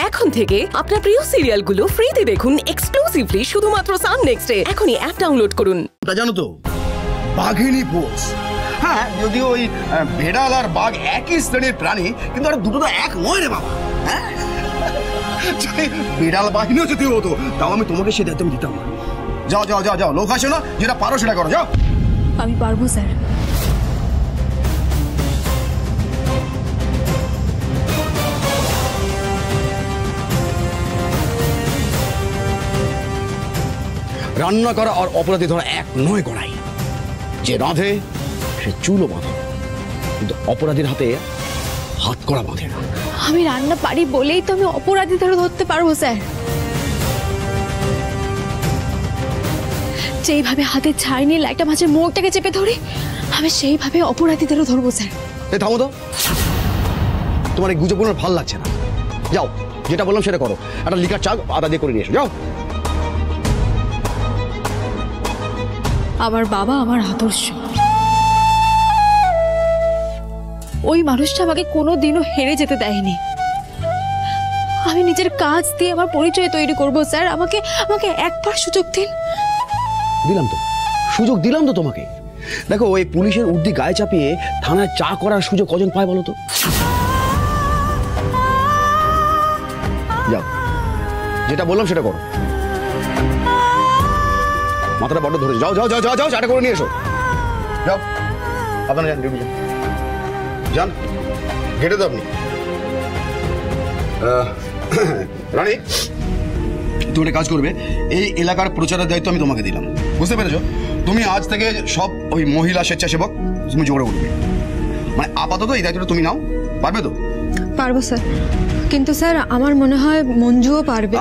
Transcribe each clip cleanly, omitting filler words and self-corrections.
এখন থেকে আপনার প্রিয় সিরিয়ালগুলো ফ্রিতে দেখুন এক্সক্লুসিভলি শুধুমাত্র সান নেক্সটে। এখনই অ্যাপ ডাউনলোড করুন। তা জানো তো বাঘিনী পোষ, হ্যাঁ যদিও ওই ভেড়াল আর বাঘ একই শ্রেণীর প্রাণী, কিন্তু আর দুটো তো এক নয় রে বাবা। হ্যাঁ বিড়াল বাহিনীও যদি হতো তাও আমি তোমাকে সে দায়িত্ব দিতাম না। যাও যাও যাও যাও, লোক আসে না, যেটা পারো সেটা করো, যাও। আমি পারবো স্যার। রান্না করা আর অপরাধী ধরা এক নয় গড়াই। যে রাঁধে সে চুলও বাঁধে, কিন্তু অপরাধীর হাতে হাত করা বাঁধে না। আমি রান্না পারি বলেই তো আমি অপরাধী ধরতে পারবো স্যার। যেইভাবে হাতে ছাই নিয়ে লাইটা মাছের মুখটাকে চেপে ধরে, আমি সেইভাবে অপরাধীদেরও ধরবো স্যার। এই থামো তো, তোমার এই গুজব ভাল লাগছে না। যাও, যেটা বললাম সেটা করো। একটা লিকার চা আদা দিয়ে করে নিয়ে এসো, যাও। আমার বাবা আমার আদর্শ। ওই মানুষটা আমাকে কোনোদিনও হেরে যেতে দেয়নি। আমি নিজের কাজ দিয়ে আমার পরিচয় তৈরি করব স্যার। আমাকে আমাকে একবার সুযোগ দিন। দিলাম তো, সুযোগ দিলাম তো তোমাকে। দেখো, ওই পুলিশের উর্দি গায়ে চাপিয়ে থানায় চা করার সুযোগ কজন পায় বলো তো? যাও, যেটা বললাম সেটা করো। মাথাটা বড্ড ধরে, যাও যাও যাও যাও যাও, চাটা করে নিয়ে এসো, যাও। আপনারা যান, ডিউটি যান, যান, গেটে তো আপনি। রানী, তুমি একটা কাজ করবে, এই এলাকার প্রচারের দায়িত্ব আমি তোমাকে দিলাম, বুঝতে পেরেছো? তুমি আজ থেকে সব ওই মহিলা স্বেচ্ছাসেবক তুমি জোরে উঠবে। মানে আপাতত এই দায়িত্বটা তুমি নাও, পারবে তো? পারবো স্যার, কিন্তু স্যার আমার মনে হয় মঞ্জুও পারবে।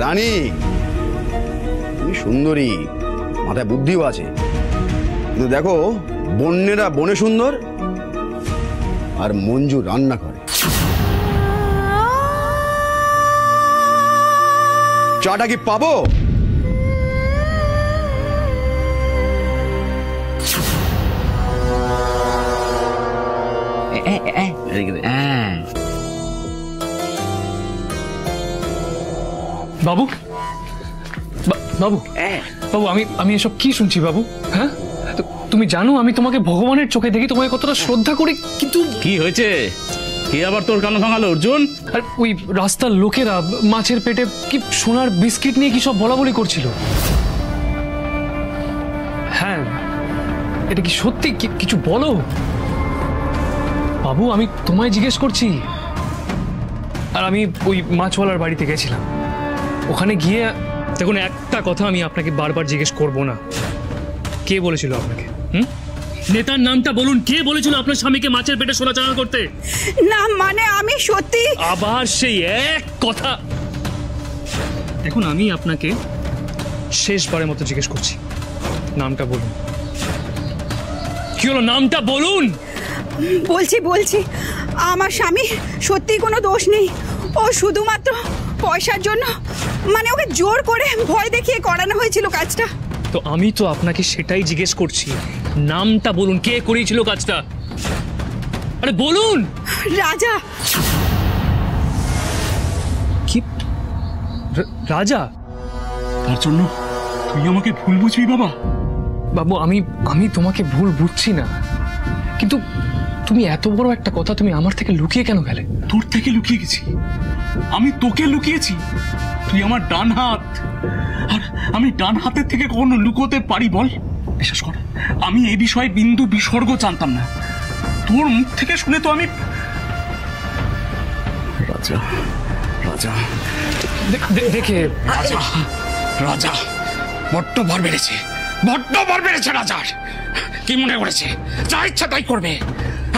রানী, তুমি সুন্দরী, মাথায় বুদ্ধিও আছে, কিন্তু দেখো বন্যেরা বনে সুন্দর আর মঞ্জু রান্না করে। চাটা কি পাবো? বাবু, বাবু, বাবু, আমি এসব কি শুনছি বাবু? হ্যাঁ, তুমি জানো আমি তোমাকে ভগবানের চোখে দেখি, তোমাকে কতটা শ্রদ্ধা করি, কিন্তু কি হয়েছে? কি আবার তোর কান ভাঙালো অর্জুন? আর ওই রাস্তার লোকেরা মাছের পেটে কি সোনার বিস্কিট নিয়ে কি সব বলাবলি করছিল। হ্যাঁ, এটা কি সত্যি? কিছু বলো বাবু, আমি তোমায় জিজ্ঞেস করছি। আর আমি ওই মাছওয়ালার বাড়িতে গেছিলাম, ওখানে গিয়ে দেখুন, একটা কথা আমি আপনাকে বারবার জিজ্ঞেস করব না, কে বলেছিল আপনাকে? নেতার নামটা বলুন, কে বলেছিল আপনার স্বামীকে মাছের পেটে সোনা চালান করতে? না মানে আমি সত্যি। আবার সেই এক কথা। দেখুন, আমি আপনাকে শেষবারের মতো জিজ্ঞেস করছি, নামটা বলুন। কি হলো, নামটা বলুন। বলছি বলছি, আমার স্বামী সত্যি কোনো দোষ নেই। ও শুধুমাত্র পয়সার জন্য, মানে ওকে জোর করে ভয় দেখিয়ে করানো হয়েছিল কাজটা। তো আমি তো আপনাকে সেটাই জিজ্ঞেস করছি, নামটা বলুন, কে করিয়েছিল কাজটা? আরে বলুন। রাজা। কি রাজা? তার জন্য তুই আমাকে ভুল বুঝবি বাবা? বাবু, আমি তোমাকে ভুল বুঝছি না, কিন্তু তুমি এত বড় একটা কথা তুমি আমার থেকে লুকিয়ে কেন গেলে? তোর থেকে লুকিয়ে গেছি? আমি তোকে লুকিয়েছি? তুই আমার ডান হাত, আর আমি ডান হাতের থেকে কখনো লুকোতে পারি বল? বিশ্বাস কর, আমি এই বিষয়ে বিন্দু বিসর্গ জানতাম না। তোর মুখ থেকে শুনে তো আমি। রাজা, রাজা দেখে রাজা, রাজা বড্ড ভর বেড়েছে, বড্ড ভর বেড়েছে রাজার। কি মনে করেছে যা ইচ্ছা তাই করবে?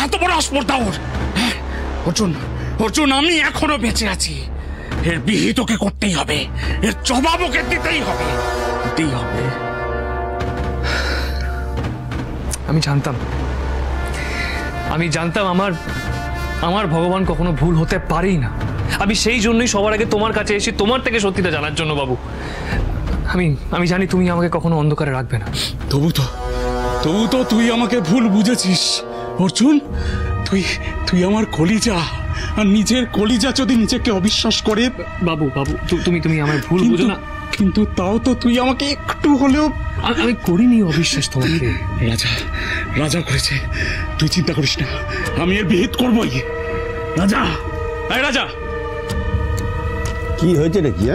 এত বড় আসপর্দা ওর। অর্জুন, অর্জুন, আমি এখনো বেঁচে আছি, এর বিহিত ওকে করতেই হবে, এর জবাব ওকে দিতেই হবে, দিতেই হবে। আমি জানতাম আমার ভগবান কখনো ভুল হতে পারেই না। আমি সেই জন্যই সবার আগে তোমার কাছে এসে তোমার থেকে সত্যিটা জানার জন্য। বাবু, আমি জানি তুমি আমাকে কখনো অন্ধকারে রাখবে না। তবু তো তুই আমাকে ভুল বুঝেছিস অর্জুন। তুই আমার কলিজা, আর নিজের কলিজা যদি নিজেকে অবিশ্বাস করে। বাবু বাবু তুমি আমার ভুল বুঝো না। কিন্তু তাও তো তুই আমাকে একটু হলেও। আমি করিনি অবিশ্বাস তোমাকে। রাজা রাজা করেছে, তুই চিন্তা করিস না, আমি এর বিহিত করবই। রাজা, এই রাজা, কি হয়েছে নাকি?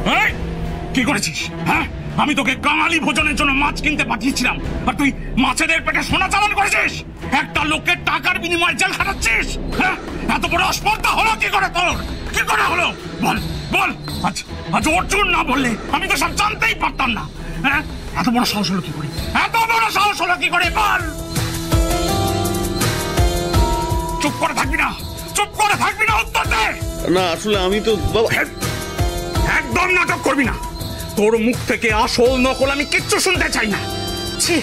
হ্যাঁ, কি করেছিস? হ্যাঁ, আমি তোকে কাঙালি ভোজনের জন্য মাছ কিনতে পাঠিয়েছিলাম, আর তুই মাছেদের পেটে সোনা চালান করেছিস। একটা লোকের টাকার বিনিময়ে জেল খাটাচ্ছিস। হ্যাঁ, এত বড় অস্পর্ধা হলো কি করে তোর? কি করে হলো বল বল। আজ অর্জুন না বললে আমি তো সব জানতেই পারতাম না। হ্যাঁ, এত বড় সাহস হলো কি করে? এত বড় সাহস হলো কি করে বল? চুপ করে থাকবি না, চুপ করে থাকবি না, উত্তর দে। না আসলে আমি তো বাবা। একদম নাটক করবি না, তোর মুখ থেকে আসল নকল আমি কিচ্ছু শুনতে চাই না। ছি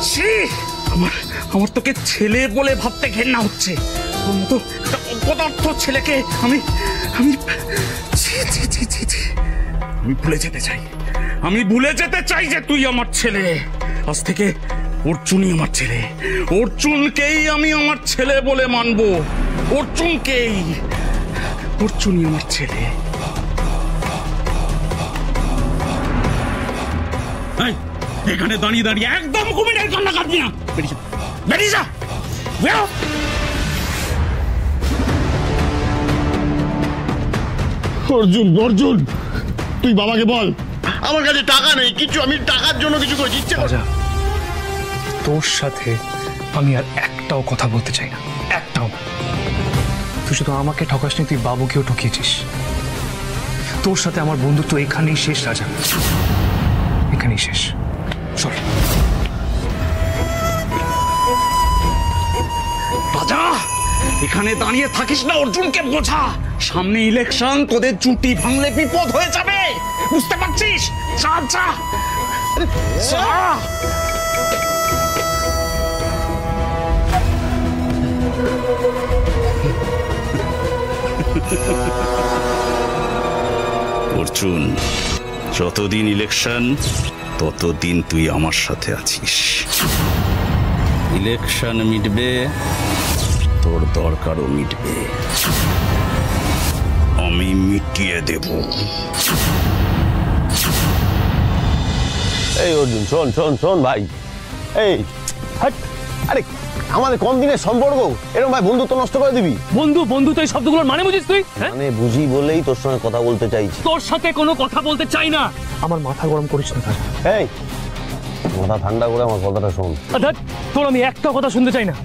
ছি, আমার তোকে ছেলে বলে ভাবতে ঘেন্না হচ্ছে। তোর মতো একটা অপদার্থ ছেলেকে আমি আমি ছি ছি ছি ছি ছি, আমি ভুলে যেতে চাই, আমি ভুলে যেতে চাই যে তুই আমার ছেলে। আজ থেকে অর্জুনই আমার ছেলে, অর্জুনকেই আমি আমার ছেলে বলে মানবো, অর্জুনকেই, অর্জুনই আমার ছেলে। এখানে দাঁড়িয়ে দাঁড়িয়ে একদম কুমিরের কান্না কাটবি না। বেরিয়ে যা, বেরো। অর্জুন, অর্জুন, তুই বাবাকে বল আমার কাছে টাকা নেই কিছু, আমি টাকার জন্য কিছু করেছি ইচ্ছে করে। তোর সাথে আমি আর একটাও কথা বলতে চাই না, একটাও। তুই শুধু আমাকে ঠকাসনি, তুই বাবুকেও ঠকিয়েছিস। তোর সাথে আমার বন্ধুত্ব এখানেই শেষ রাজা, এখানেই শেষ। চল। রাজা, এখানে দাঁড়িয়ে থাকিস না, অর্জুনকে বোঝা সামনে ইলেকশন, তোদের জুটি ভাঙলে বিপদ হয়ে যাবে, বুঝতে পারছিস? যা যা যা। অর্জুন, যতদিন ইলেকশন ততদিন তুই আমার সাথে আছিস। ইলেকশন মিটবে, তোর দরকারও মিটবে, আমি মিটিয়ে দেব। এই অর্জুন, শোন শোন শোন ভাই, এই হাট, আরে আমাদের কম দিনের সম্পর্ক এরকম ভাই বন্ধুত্ব নষ্ট করে দিবি? বন্ধু তো এই শব্দগুলোর মানে বুঝিস তুই? মানে বুঝি বলেই তোর সঙ্গে কথা বলতে চাইছি। তোর সাথে কোনো কথা বলতে চাই না। আমার মাথা গরম করিস না। এই মাথা ঠান্ডা করে আমার কথাটা শোন। তোর আমি একটা কথা শুনতে চাই না।